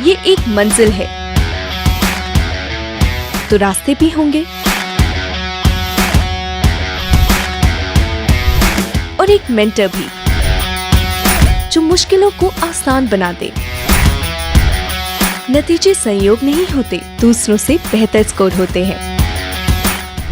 ये एक मंजिल है तो रास्ते भी होंगे और एक मेंटर भी जो मुश्किलों को आसान बना दे। नतीजे संयोग नहीं होते, दूसरों से बेहतर स्कोर होते हैं।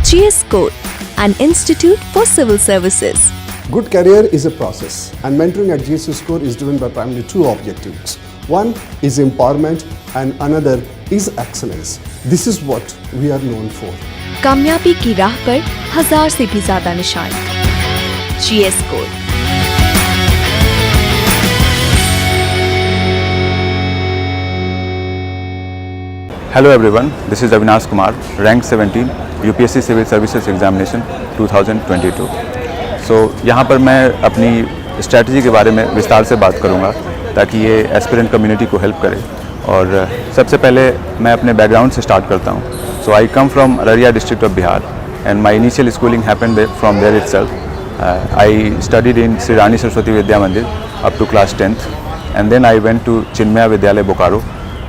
GS Score, an institute for civil services. Good career is a process, and mentoring at GS Score is driven by primarily two objectives. One is empowerment and another is excellence. This is what we are known for. कामयाबी की राह पर 1000 से भी ज्यादा निशान। GS Score। Hello everyone, this is Avinash Kumar, rank 17, UPSC Civil Services Examination 2022. यहाँ पर मैं अपनी स्ट्रैटेजी के बारे में विस्तार से बात करूँगा ताकि ये एस्पिरेंट कम्युनिटी को हेल्प करे। और सबसे पहले मैं अपने बैकग्राउंड से स्टार्ट करता हूँ। I come from Araria district of Bihar and my initial schooling happened from there itself. I studied in Shri Rani Saraswati Vidya Mandir up to class 10th and then I went to Chinmaya Vidyalaya Bokaro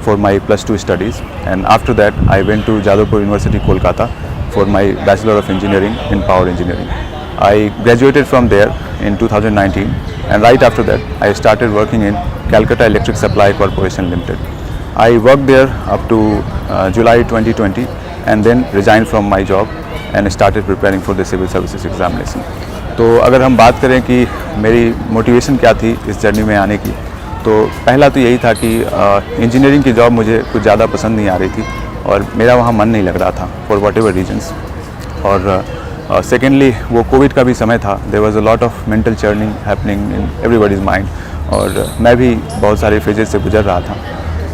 for my +2 studies, and after that I went to Jadavpur University Kolkata for my Bachelor of Engineering in Power Engineering. I graduated from there in 2019, and right after that I started working in Calcutta Electric Supply Corporation Limited. I worked there up to July 2020 and then resigned from my job and started preparing for the civil services examination. तो अगर हम बात करें कि मेरी motivation क्या थी इस जर्नी में आने की, तो पहला तो यही था कि इंजीनियरिंग की जॉब मुझे कुछ ज़्यादा पसंद नहीं आ रही थी और मेरा वहाँ मन नहीं लग रहा था फॉर वॉट एवर रीजन्स। और सेकेंडली वो कोविड का भी समय था, there was a lot of mental churning happening in everybody's mind, और मैं भी बहुत सारे फेजेस से गुजर रहा था।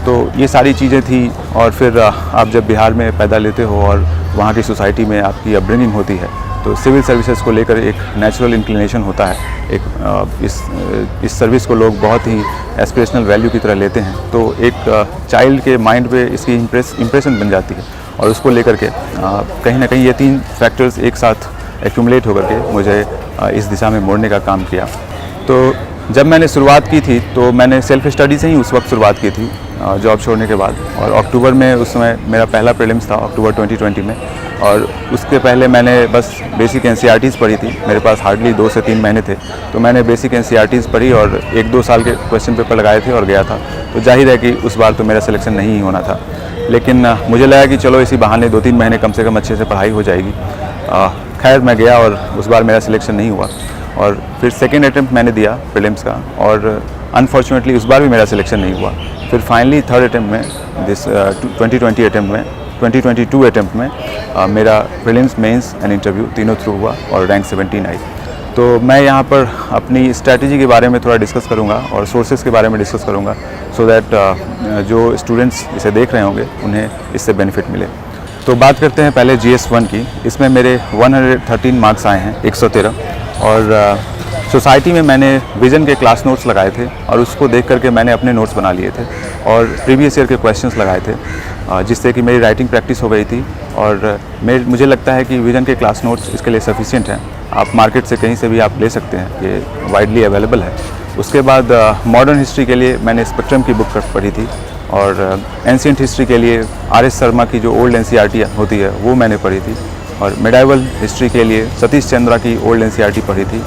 तो ये सारी चीज़ें थी। और फिर आप जब बिहार में पैदा लेते हो और वहाँ की सोसाइटी में आपकी अपब्रिंगिंग होती है, तो सिविल सर्विसेज को लेकर एक नेचुरल इंक्लिनेशन होता है। इस सर्विस को लोग बहुत ही एस्पिरेशनल वैल्यू की तरह लेते हैं, तो एक चाइल्ड के माइंड पे इसकी इम्प्रेशन बन जाती है और उसको लेकर के कहीं ना कहीं ये तीन फैक्टर्स एक साथ एक्यूमुलेट होकर के मुझे इस दिशा में मोड़ने का काम किया। तो जब मैंने शुरुआत की थी तो मैंने सेल्फ स्टडी से ही उस वक्त शुरुआत की थी जॉब छोड़ने के बाद, और अक्टूबर में उस समय मेरा पहला प्रीलिम्स था अक्टूबर 2020 में, और उसके पहले मैंने बस बेसिक NCERTs पढ़ी थी। मेरे पास हार्डली 2 से 3 महीने थे, तो मैंने बेसिक NCERTs पढ़ी और 1-2 साल के क्वेश्चन पेपर लगाए थे और गया था। तो जाहिर है कि उस बार तो मेरा सिलेक्शन नहीं होना था, लेकिन मुझे लगा कि चलो इसी बहाने 2-3 महीने कम से कम अच्छे से पढ़ाई हो जाएगी। खैर मैं गया और उस बार मेरा सिलेक्शन नहीं हुआ, और फिर सेकेंड अटैम्प्ट मैंने दिया प्रीलिम्स का, और अनफॉर्चुनेटली उस बार भी मेरा सिलेक्शन नहीं हुआ। फिर फाइनली थर्ड अटैम्प्ट में दिस 2022 अटैम्प्ट में मेरा प्रीलिम्स, मेंस एंड इंटरव्यू तीनों थ्रू हुआ और रैंक 17 आई। तो मैं यहाँ पर अपनी स्ट्रैटेजी के बारे में थोड़ा डिस्कस करूँगा और सोर्सेज के बारे में डिस्कस करूँगा, सो दैट जो स्टूडेंट्स इसे देख रहे होंगे उन्हें इससे बेनिफिट मिले। तो बात करते हैं पहले GS1 की। इसमें मेरे 113 मार्क्स आए हैं, 113, और सोसाइटी में मैंने विजन के क्लास नोट्स लगाए थे और उसको देख करके मैंने अपने नोट्स बना लिए थे और प्रीवियस ईयर के क्वेश्चंस लगाए थे, जिससे कि मेरी राइटिंग प्रैक्टिस हो गई थी। और मुझे लगता है कि विजन के क्लास नोट्स इसके लिए सफिशिएंट हैं। आप मार्केट से कहीं से भी आप ले सकते हैं, ये वाइडली अवेलेबल है। उसके बाद मॉडर्न हिस्ट्री के लिए मैंने स्पेक्ट्रम की बुक पढ़ी थी, और एंशिएंट हिस्ट्री के लिए RS शर्मा की जो ओल्ड NCERT होती है वो मैंने पढ़ी थी, और मिडाइवल हिस्ट्री के लिए सतीश चंद्रा की ओल्ड NCERT पढ़ी थी,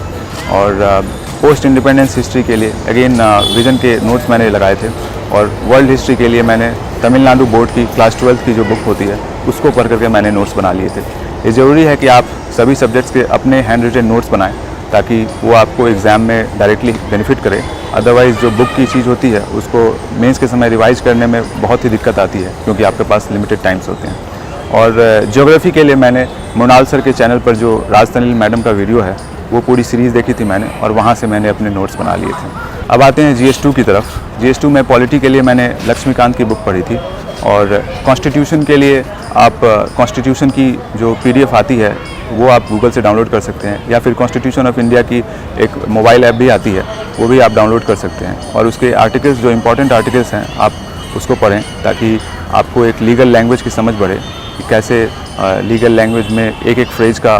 और पोस्ट इंडिपेंडेंस हिस्ट्री के लिए अगेन विजन के नोट्स मैंने लगाए थे, और वर्ल्ड हिस्ट्री के लिए मैंने तमिलनाडु बोर्ड की क्लास 12th की जो बुक होती है उसको पढ़ करके मैंने नोट्स बना लिए थे। ये ज़रूरी है कि आप सभी सब्जेक्ट्स के अपने हैंड रिटन नोट्स बनाएं ताकि वो आपको एग्ज़ाम में डायरेक्टली बेनिफिट करे। अदरवाइज़ जो बुक की चीज़ होती है उसको मेंस के समय रिवाइज करने में बहुत ही दिक्कत आती है, क्योंकि आपके पास लिमिटेड टाइम्स होते हैं। और ज्योग्राफी के लिए मैंने मृणाल सर के चैनल पर जो राज तनिल मैडम का वीडियो है वो पूरी सीरीज़ देखी थी मैंने, और वहाँ से मैंने अपने नोट्स बना लिए थे। अब आते हैं GS2 की तरफ। GS2 में पॉलिटी के लिए मैंने लक्ष्मीकांत की बुक पढ़ी थी, और कॉन्स्टिट्यूशन के लिए आप कॉन्स्टिट्यूशन की जो PDF आती है वो आप गूगल से डाउनलोड कर सकते हैं, या फिर कॉन्स्टिट्यूशन ऑफ इंडिया की एक मोबाइल ऐप भी आती है वो भी आप डाउनलोड कर सकते हैं। और उसके आर्टिकल्स, जो इम्पोर्टेंट आर्टिकल्स हैं, आप उसको पढ़ें ताकि आपको एक लीगल लैंग्वेज की समझ बढ़े कि कैसे लीगल लैंग्वेज में एक एक फ्रेज का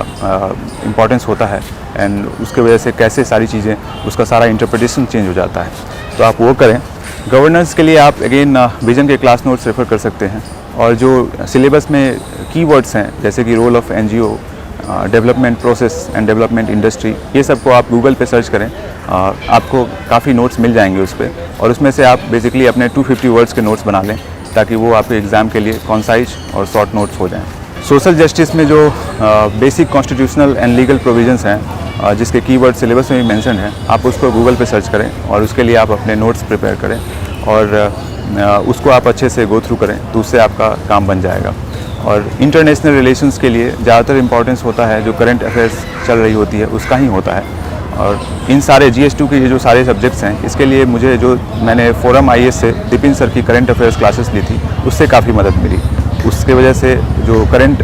इम्पोर्टेंस होता है, एंड उसके वजह से कैसे सारी चीज़ें, उसका सारा इंटरप्रिटेशन चेंज हो जाता है। तो आप वो करें। गवर्नेंस के लिए आप अगेन विजन के क्लास नोट्स रेफ़र कर सकते हैं, और जो सिलेबस में कीवर्ड्स हैं जैसे कि role of NGO, development process and development industry, ये सब को आप गूगल पे सर्च करें, आपको काफ़ी नोट्स मिल जाएंगे उस पर, और उसमें से आप बेसिकली अपने 250 वर्ड्स के नोट्स बना लें ताकि वो आपके एग्ज़ाम के लिए कॉन्साइज और शॉर्ट नोट्स हो जाएं। सोशल जस्टिस में जो basic constitutional and legal provisions हैं जिसके कीवर्ड सिलेबस में भी मेंशन हैं, आप उसको गूगल पे सर्च करें और उसके लिए आप अपने नोट्स प्रिपेयर करें और उसको आप अच्छे से गो थ्रू करें, तो उससे आपका काम बन जाएगा। और इंटरनेशनल रिलेशंस के लिए ज़्यादातर इंपॉर्टेंस होता है जो करंट अफेयर्स चल रही होती है उसका ही होता है, और इन सारे GS2 के ये जो सारे सब्जेक्ट्स हैं इसके लिए मुझे जो मैंने फोरम IAS से दिपिन सर की करंट अफेयर्स क्लासेस ली थी उससे काफ़ी मदद मिली। उसके वजह से जो करंट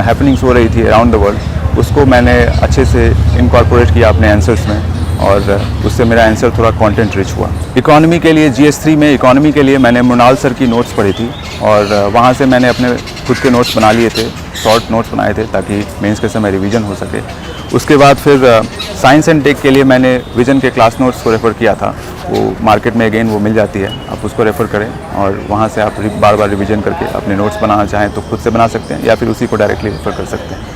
हैपनिंग्स हो रही थी अराउंड द वर्ल्ड उसको मैंने अच्छे से इनकॉर्पोरेट किया अपने आंसर्स में, और उससे मेरा आंसर थोड़ा कंटेंट रिच हुआ। इकोनॉमी के लिए GS3 में इकोनॉमी के लिए मैंने मृणाल सर की नोट्स पढ़ी थी, और वहाँ से मैंने अपने खुद के नोट्स बना लिए थे, शॉर्ट नोट्स बनाए थे ताकि मेंस के समय रिवीजन हो सके। उसके बाद फिर साइंस एंड टेक के लिए मैंने विजन के क्लास नोट्स को रेफ़र किया था, वो मार्केट में अगेन वो मिल जाती है, आप उसको रेफ़र करें और वहाँ से आप बार बार रिवीजन करके अपने नोट्स बनाना चाहें तो खुद से बना सकते हैं या फिर उसी को डायरेक्टली रेफ़र कर सकते हैं।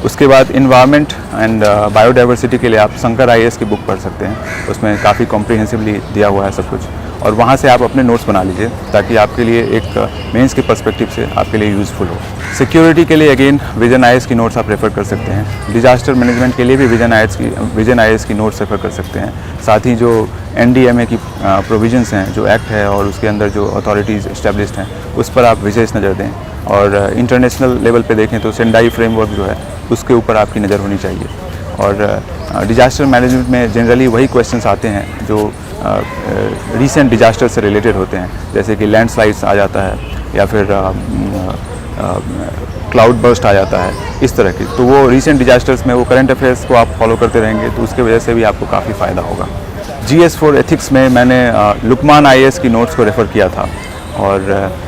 उसके बाद इन्वायरमेंट एंड बायोडाइवर्सिटी के लिए आप शंकर IAS की बुक पढ़ सकते हैं, उसमें काफ़ी कॉम्प्रिहेंसिवली दिया हुआ है सब कुछ, और वहाँ से आप अपने नोट्स बना लीजिए ताकि आपके लिए एक मेंस के पर्सपेक्टिव से आपके लिए यूज़फुल हो। सिक्योरिटी के लिए अगेन विजन IAS की नोट्स आप रेफ़र कर सकते हैं। डिजास्टर मैनेजमेंट के लिए भी विजन IAS की नोट्स रेफ़र कर सकते हैं। साथ ही जो NDMA की प्रोविजंस हैं, जो एक्ट है और उसके अंदर जो अथॉरिटीज़ इस्टेब्लिश्ड हैं उस पर आप विशेष नज़र दें, और इंटरनेशनल लेवल पे देखें तो सेंडाई फ्रेमवर्क जो है उसके ऊपर आपकी नज़र होनी चाहिए। और डिजास्टर मैनेजमेंट में जनरली वही क्वेश्चंस आते हैं जो रीसेंट डिजास्टर से रिलेटेड होते हैं, जैसे कि लैंडस्लाइड्स आ जाता है या फिर क्लाउड बर्स्ट आ जाता है, इस तरह की। तो वो रीसेंट डिजास्टर्स में वो करंट अफेयर्स को आप फॉलो करते रहेंगे तो उसके वजह से भी आपको काफ़ी फ़ायदा होगा। GS4 एथिक्स में मैंने लुकमान IAS की नोट्स को रेफ़र किया था, और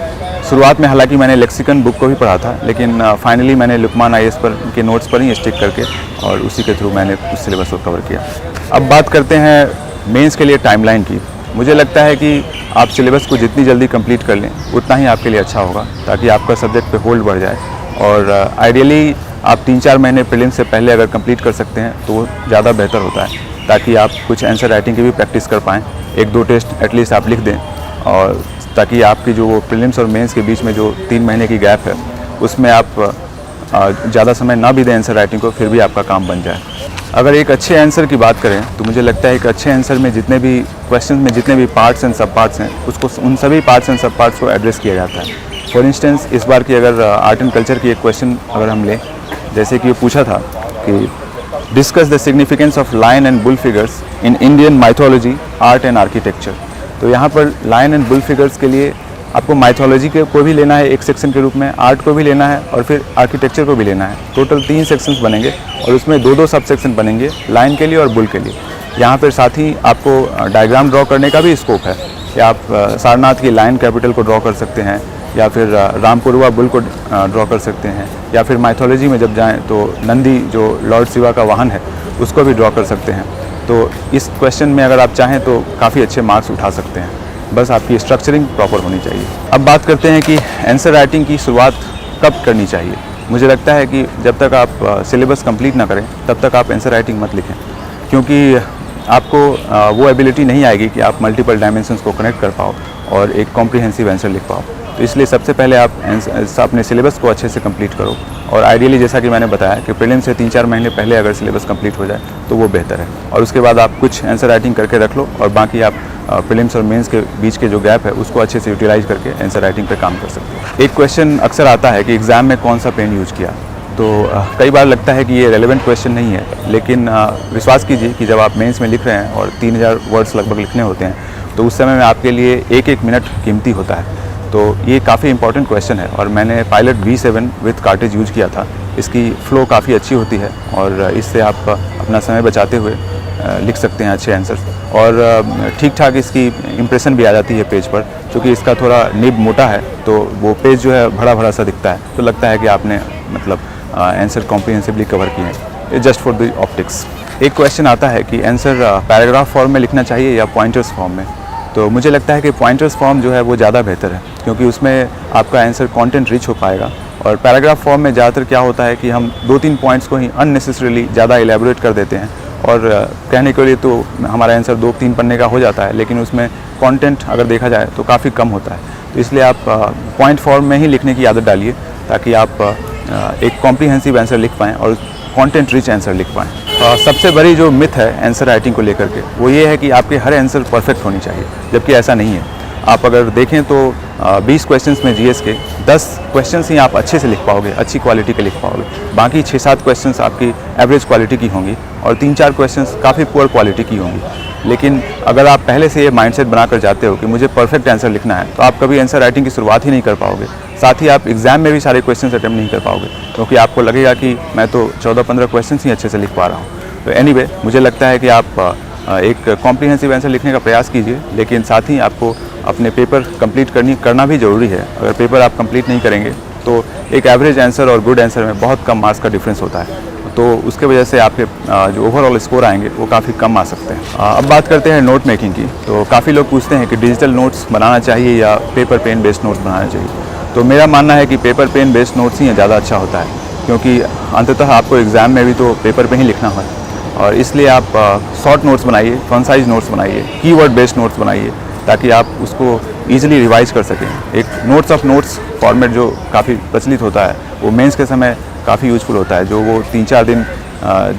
शुरुआत में हालांकि मैंने लेक्सिकन बुक को भी पढ़ा था, लेकिन फाइनली मैंने लुकमान IAS पर के नोट्स पर ही स्टिक करके और उसी के थ्रू मैंने उस सिलेबस को कवर किया। अब बात करते हैं मेंस के लिए टाइमलाइन की। मुझे लगता है कि आप सिलेबस को जितनी जल्दी कंप्लीट कर लें उतना ही आपके लिए अच्छा होगा, ताकि आपका सब्जेक्ट पे होल्ड बढ़ जाए, और आइडियली आप 3-4 महीने प्रीलिम्स से पहले अगर कंप्लीट कर सकते हैं तो वो ज़्यादा बेहतर होता है, ताकि आप कुछ आंसर राइटिंग की भी प्रैक्टिस कर पाएँ, 1-2 टेस्ट एटलीस्ट आप लिख दें, और ताकि आपकी जो प्रीलिम्स और मेंस के बीच में जो 3 महीने की गैप है उसमें आप ज़्यादा समय ना भी दें आंसर राइटिंग को, फिर भी आपका काम बन जाए। अगर एक अच्छे आंसर की बात करें तो मुझे लगता है एक अच्छे आंसर में जितने भी क्वेश्चन में जितने भी पार्ट्स एंड सब पार्ट्स हैं उसको उन सभी पार्ट्स एंड सब पार्ट्स को एड्रेस किया जाता है। फॉर इंस्टेंस इस बार की अगर आर्ट एंड कल्चर की एक क्वेश्चन अगर हम लें, जैसे कि ये पूछा था कि discuss the significance of lion and bull figures in Indian mythology, art and architecture. तो यहाँ पर लायन एंड बुल फिगर्स के लिए आपको माइथोलॉजी को भी लेना है एक सेक्शन के रूप में, आर्ट को भी लेना है और फिर आर्किटेक्चर को भी लेना है। टोटल 3 सेक्शंस बनेंगे और उसमें 2-2 सब सेक्शन बनेंगे, लायन के लिए और बुल के लिए। यहाँ पर साथ ही आपको डायग्राम ड्रॉ करने का भी स्कोप है कि आप सारनाथ की लायन कैपिटल को ड्रॉ कर सकते हैं, या फिर रामपुरवा बुल को ड्रॉ कर सकते हैं, या फिर माइथोलॉजी में जब जाएँ तो नंदी जो लॉर्ड शिवा का वाहन है उसको भी ड्रॉ कर सकते हैं। तो इस क्वेश्चन में अगर आप चाहें तो काफ़ी अच्छे मार्क्स उठा सकते हैं, बस आपकी स्ट्रक्चरिंग प्रॉपर होनी चाहिए। अब बात करते हैं कि आंसर राइटिंग की शुरुआत कब करनी चाहिए। मुझे लगता है कि जब तक आप सिलेबस कंप्लीट ना करें तब तक आप आंसर राइटिंग मत लिखें, क्योंकि आपको वो एबिलिटी नहीं आएगी कि आप मल्टीपल डायमेंशंस को कनेक्ट कर पाओ और एक कॉम्प्रिहेंसिव आंसर लिख पाओ। तो इसलिए सबसे पहले आप अपने सिलेबस को अच्छे से कंप्लीट करो, और आइडियली जैसा कि मैंने बताया कि प्रीलिम्स से 3-4 महीने पहले अगर सिलेबस कंप्लीट हो जाए तो वो बेहतर है, और उसके बाद आप कुछ आंसर राइटिंग करके रख लो और बाकी आप प्रीलिम्स और मेंस के बीच के जो गैप है उसको अच्छे से यूटिलाइज करके आंसर राइटिंग पे काम कर सकते हो। एक क्वेश्चन अक्सर आता है कि एग्ज़ाम में कौन सा पेन यूज़ किया, तो कई बार लगता है कि ये रेलेवेंट क्वेश्चन नहीं है, लेकिन विश्वास कीजिए कि जब आप मेंस में लिख रहे हैं और 3000 वर्ड्स लगभग लिखने होते हैं तो उस समय में आपके लिए 1-1 मिनट कीमती होता है। तो ये काफ़ी इंपॉर्टेंट क्वेश्चन है, और मैंने pilot V7 with cartridge use किया था। इसकी फ़्लो काफ़ी अच्छी होती है और इससे आप अपना समय बचाते हुए लिख सकते हैं अच्छे आंसर्स, और ठीक ठाक इसकी इम्प्रेशन भी आ जाती है पेज पर, क्योंकि इसका थोड़ा निब मोटा है तो वो पेज जो है भरा भरा सा दिखता है, तो लगता है कि आपने मतलब आंसर कॉम्प्रिहेंसिवली कवर किए हैं, जस्ट फॉर द ऑप्टिक्स। एक क्वेश्चन आता है कि आंसर पैराग्राफ फॉर्म में लिखना चाहिए या पॉइंटर्स फॉर्म में। तो मुझे लगता है कि पॉइंटर्स फॉर्म जो है वो ज़्यादा बेहतर है, क्योंकि उसमें आपका आंसर कंटेंट रिच हो पाएगा। और पैराग्राफ फॉर्म में ज़्यादातर क्या होता है कि हम 2-3 पॉइंट्स को ही अननेसेसरीली ज़्यादा एलेबोरेट कर देते हैं, और कहने के लिए तो हमारा आंसर 2-3 पन्ने का हो जाता है, लेकिन उसमें कंटेंट अगर देखा जाए तो काफ़ी कम होता है। तो इसलिए आप पॉइंट फॉर्म में ही लिखने की आदत डालिए, ताकि आप एक कॉम्प्रिहेंसिव आंसर लिख पाएँ और कंटेंट रिच आंसर लिख पाएँ। सबसे बड़ी जो मिथ है आंसर राइटिंग को लेकर के, वो ये है कि आपके हर आंसर परफेक्ट होनी चाहिए, जबकि ऐसा नहीं है। आप अगर देखें तो 20 क्वेश्चंस में जीएस के 10 क्वेश्चंस ही आप अच्छे से लिख पाओगे, अच्छी क्वालिटी के लिख पाओगे। बाकी 6-7 क्वेश्चंस आपकी एवरेज क्वालिटी की होंगी और 3-4 क्वेश्चंस काफ़ी पुअर क्वालिटी की होंगी। लेकिन अगर आप पहले से ये माइंडसेट बनाकर जाते हो कि मुझे परफेक्ट आंसर लिखना है, तो आप कभी आंसर राइटिंग की शुरुआत ही नहीं कर पाओगे। साथ ही आप एग्ज़ाम में भी सारे क्वेश्चंस अटेम्प्ट नहीं कर पाओगे, क्योंकि आपको लगेगा कि मैं तो 14-15 क्वेश्चंस ही अच्छे से लिख पा रहा हूँ। तो एनीवे, मुझे लगता है कि आप एक कॉम्प्रिहेंसिव आंसर लिखने का प्रयास कीजिए, लेकिन साथ ही आपको अपने पेपर कंप्लीट करना भी ज़रूरी है। अगर पेपर आप कंप्लीट नहीं करेंगे तो एक एवरेज आंसर और गुड आंसर में बहुत कम मार्क्स का डिफरेंस होता है, तो उसके वजह से आपके जो ओवरऑल स्कोर आएंगे वो काफ़ी कम आ सकते हैं। अब बात करते हैं नोट मेकिंग की। तो काफ़ी लोग पूछते हैं कि डिजिटल नोट्स बनाना चाहिए या पेपर पेन बेस्ड नोट्स बनाना चाहिए। तो मेरा मानना है कि पेपर पेन बेस्ड नोट्स ही ज़्यादा अच्छा होता है, क्योंकि अंततः आपको एग्ज़ाम में भी तो पेपर पे ही लिखना है, और इसलिए आप शॉर्ट नोट्स बनाइए, कंसाइज नोट्स बनाइए, कीवर्ड बेस्ड नोट्स बनाइए, ताकि आप उसको ईजिली रिवाइज कर सकें। एक नोट्स ऑफ नोट्स फॉर्मेट जो काफ़ी प्रचलित होता है, वो मेंस के समय काफ़ी यूज़फुल होता है। जो वो 3-4 दिन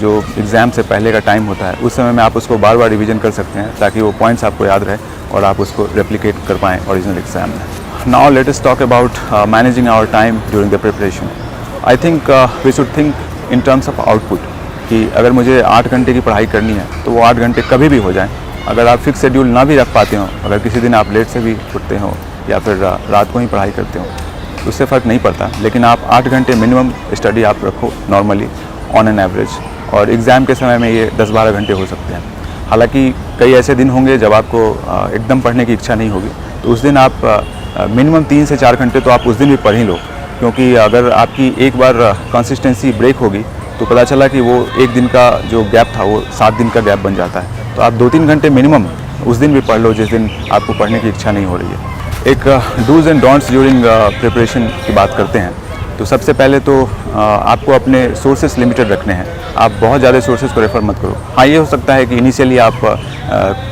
जो एग्ज़ाम से पहले का टाइम होता है, उस समय में आप उसको बार बार रिवीजन कर सकते हैं, ताकि वो पॉइंट्स आपको याद रहे और आप उसको रेप्लिकेट कर पाएँ ओरिजिनल एग्ज़ाम में। Now let us talk about managing our time during the preparation. I think we should think in terms of output, कि अगर मुझे 8 घंटे की पढ़ाई करनी है तो वो 8 घंटे कभी भी हो जाएं। अगर आप फिक्स शेड्यूल ना भी रख पाते हो, अगर किसी दिन आप लेट से भी उठते हो या फिर रात को ही पढ़ाई करते हो, उससे फ़र्क नहीं पड़ता, लेकिन आप 8 घंटे मिनिमम स्टडी आप रखो नॉर्मली ऑन एन एवरेज, और एग्ज़ाम के समय में ये 10-12 घंटे हो सकते हैं। हालांकि कई ऐसे दिन होंगे जब आपको एकदम पढ़ने की इच्छा नहीं होगी, तो उस दिन आप मिनिमम 3 से 4 घंटे तो आप उस दिन भी पढ़ ही लो, क्योंकि अगर आपकी एक बार कंसिस्टेंसी ब्रेक होगी तो पता चला कि वो एक दिन का जो गैप था वो 7 दिन का गैप बन जाता है। तो आप 2-3 घंटे मिनिमम उस दिन भी पढ़ लो जिस दिन आपको पढ़ने की इच्छा नहीं हो रही है। एक dos and don'ts during preparation की बात करते हैं, तो सबसे पहले तो आपको अपने सोर्सेस लिमिटेड रखने हैं। आप बहुत ज़्यादा सोर्सेज को रेफ़र मत करो। हाँ, ये हो सकता है कि इनिशियली आप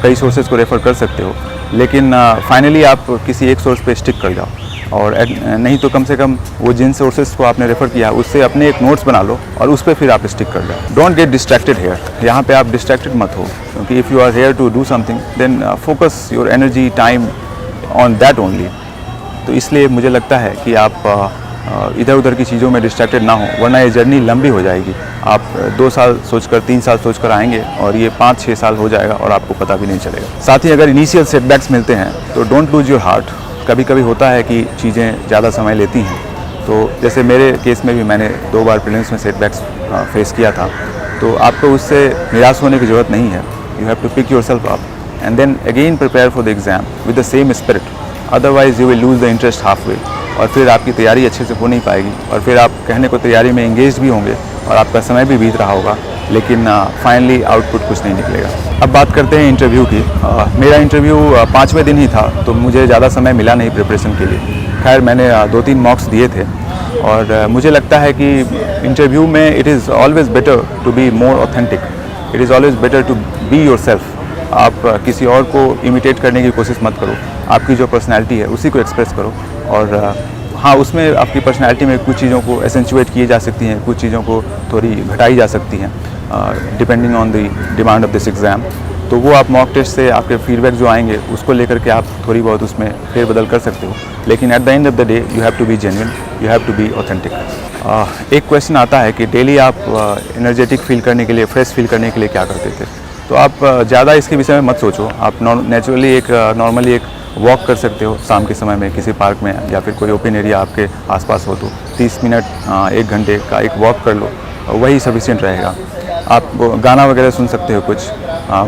कई सोर्सेज को रेफ़र कर सकते हो, लेकिन फाइनली आप किसी एक सोर्स पे स्टिक कर जाओ, और नहीं तो कम से कम वो जिन सोर्सेज को आपने रेफ़र किया उससे अपने एक नोट्स बना लो और उस पर फिर आप स्टिक कर जाओ। Don't get distracted here. यहाँ पे आप डिस्ट्रैक्टेड मत हो, क्योंकि if you are here to do something then focus your energy time on that only. तो इसलिए मुझे लगता है कि आप इधर उधर की चीज़ों में डिस्ट्रैक्टेड ना हो, वरना ये जर्नी लंबी हो जाएगी। आप 2 साल सोचकर 3 साल सोचकर आएंगे और ये 5-6 साल हो जाएगा और आपको पता भी नहीं चलेगा। साथ ही अगर इनिशियल सेटबैक्स मिलते हैं तो डोंट लूज योर हार्ट। कभी कभी होता है कि चीज़ें ज़्यादा समय लेती हैं, तो जैसे मेरे केस में भी मैंने 2 बार प्रीलिम्स में सेटबैक्स फेस किया था, तो आपको उससे निराश होने की ज़रूरत नहीं है। You have to pick yourself up and then again prepare for the exam with the same spirit, otherwise you will lose the interest half way, और फिर आपकी तैयारी अच्छे से हो नहीं पाएगी, और फिर आप कहने को तैयारी में इंगेज भी होंगे और आपका समय भी बीत रहा होगा, लेकिन फाइनली आउटपुट कुछ नहीं निकलेगा। अब बात करते हैं इंटरव्यू की। मेरा इंटरव्यू 5वें दिन ही था, तो मुझे ज़्यादा समय मिला नहीं प्रिपरेशन के लिए। खैर, मैंने 2-3 मॉक्स दिए थे, और मुझे लगता है कि इंटरव्यू में it is always better to be more authentic, it is always better to be yourself. आप किसी और को इमिटेट करने की कोशिश मत करो, आपकी जो पर्सनैलिटी है उसी को एक्सप्रेस करो। और हाँ, उसमें आपकी पर्सनैलिटी में कुछ चीज़ों को एसेंचुएट किए जा सकती हैं, कुछ चीज़ों को थोड़ी घटाई जा सकती हैं depending on the demand of this exam. तो वो आप मॉक टेस्ट से आपके फीडबैक जो आएंगे उसको लेकर के आप थोड़ी बहुत उसमें फेरबदल कर सकते हो, लेकिन at the end of the day you have to be genuine, you have to be authentic. एक क्वेश्चन आता है कि डेली आप एनर्जेटिक फील करने के लिए, फ्रेश फील करने के लिए क्या करते थे? तो आप ज़्यादा इसके विषय में मत सोचो। आप नेचुरली एक नॉर्मली एक वॉक कर सकते हो शाम के समय में किसी पार्क में, या फिर कोई ओपन एरिया आपके आसपास हो तो 30 मिनट 1 घंटे का एक वॉक कर लो, वही सफिशिएंट रहेगा। आप गाना वगैरह सुन सकते हो कुछ,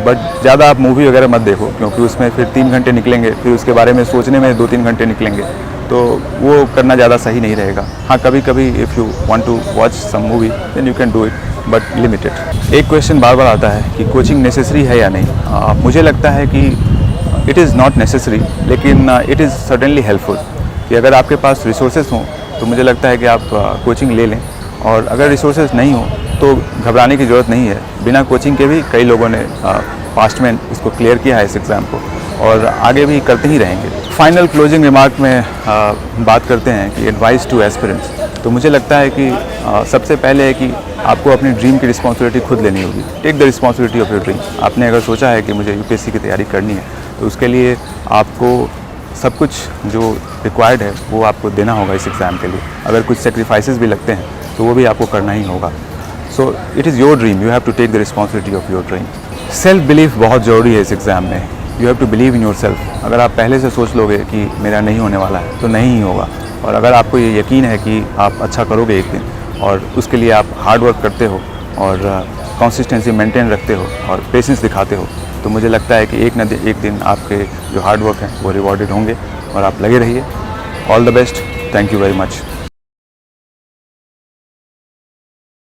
बट ज़्यादा आप मूवी वगैरह मत देखो, क्योंकि उसमें फिर 3 घंटे निकलेंगे, फिर उसके बारे में सोचने में 2-3 घंटे निकलेंगे, तो वो करना ज़्यादा सही नहीं रहेगा। हाँ, कभी कभी if you want to watch some movie then you can do it, but limited. एक क्वेश्चन बार बार आता है कि कोचिंग नेसेसरी है या नहीं। मुझे लगता है कि इट इज़ नॉट नेसेसरी, लेकिन इट इज़ सर्टेनली हेल्पफुल कि अगर आपके पास रिसोर्सेज हों तो मुझे लगता है कि आप कोचिंग ले लें, और अगर रिसोर्सेज नहीं हो तो घबराने की ज़रूरत नहीं है। बिना कोचिंग के भी कई लोगों ने पास्ट में इसको क्लियर किया है, इस एग्ज़ाम को, और आगे भी करते ही रहेंगे। फाइनल क्लोजिंग रिमार्क में बात करते हैं कि एडवाइस टू एस्पिरेंट्स, तो मुझे लगता है कि सबसे पहले है कि आपको अपनी ड्रीम की रिस्पॉन्सिबिलिटी खुद लेनी होगी। Take the responsibility of your dream. आपने अगर सोचा है कि मुझे यूपीएससी की तैयारी करनी है तो उसके लिए आपको सब कुछ जो रिक्वायर्ड है वो आपको देना होगा इस एग्ज़ाम के लिए। अगर कुछ सेक्रीफाइसेस भी लगते हैं तो वो भी आपको करना ही होगा। So it is your dream, you have to take the responsibility of your dream. Self belief बहुत ज़रूरी है इस एग्ज़ाम में। You have to believe in yourself. अगर आप पहले से सोच लोगे कि मेरा नहीं होने वाला है तो नहीं ही होगा, और अगर आपको ये यकीन है कि आप अच्छा करोगे एक दिन, और उसके लिए आप हार्ड वर्क करते हो और कंसिस्टेंसी मेंटेन रखते हो और पेशेंस दिखाते हो, तो मुझे लगता है कि एक न एक दिन आपके जो हार्ड वर्क हैं वो रिवॉर्डेड होंगे, और आप लगे रहिए। All the best. Thank you very much.